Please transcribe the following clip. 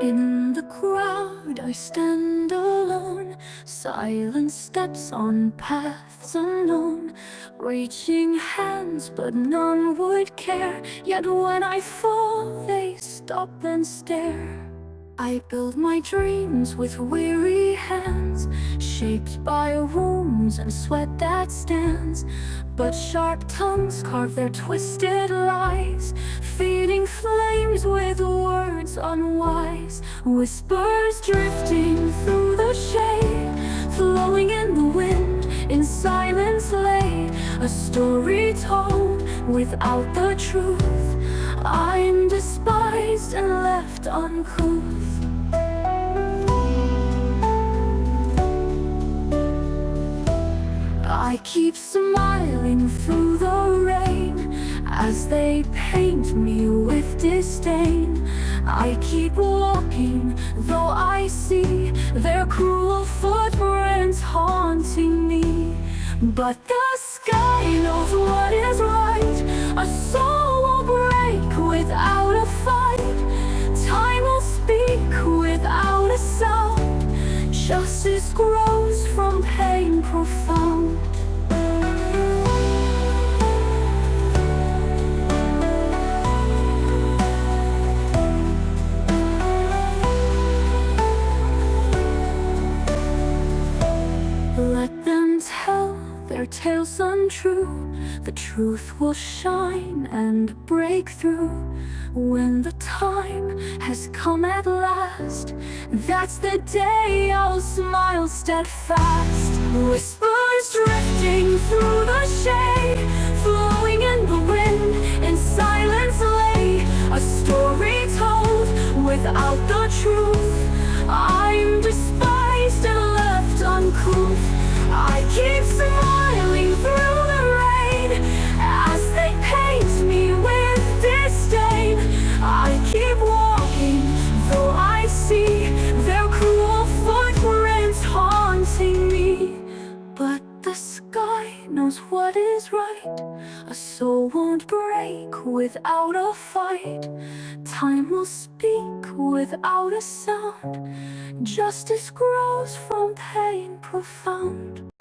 In the crowd I stand alone, silent steps on paths unknown, reaching hands but none would care. Yet when I fall they stop and stare. I build my dreams with weary hands, shaped by wounds and sweat that stands. But sharp tongues carve their twisted lies, feeding flames with words unwise. Whispers drifting through the shade, flowing in the wind, in silence laid. A story told without the truth. I'm despised and left uncouth. I keep smiling through the rain as they paint me with disdain. I keep walking though I see their cruel footprints haunting me. But the sky knows what is right. A soul will break without a fight. Time will speak without a sound. Justice grows from pain profound. Let them tell their tales untrue. The truth will shine and break through. When the time has come at last, that's the day I'll smile steadfast. Whispers drifting through the shade, flowing in the wind, in silence lay. A story told without the truth. I'm despised and left uncouth. I keep smiling through the rain as they paint me with disdain. I keep walking though I see their cruel footprints haunting me. But the sky knows what is right. A soul won't break without a fight. Time will speak without a sound. Justice grows from pain profound.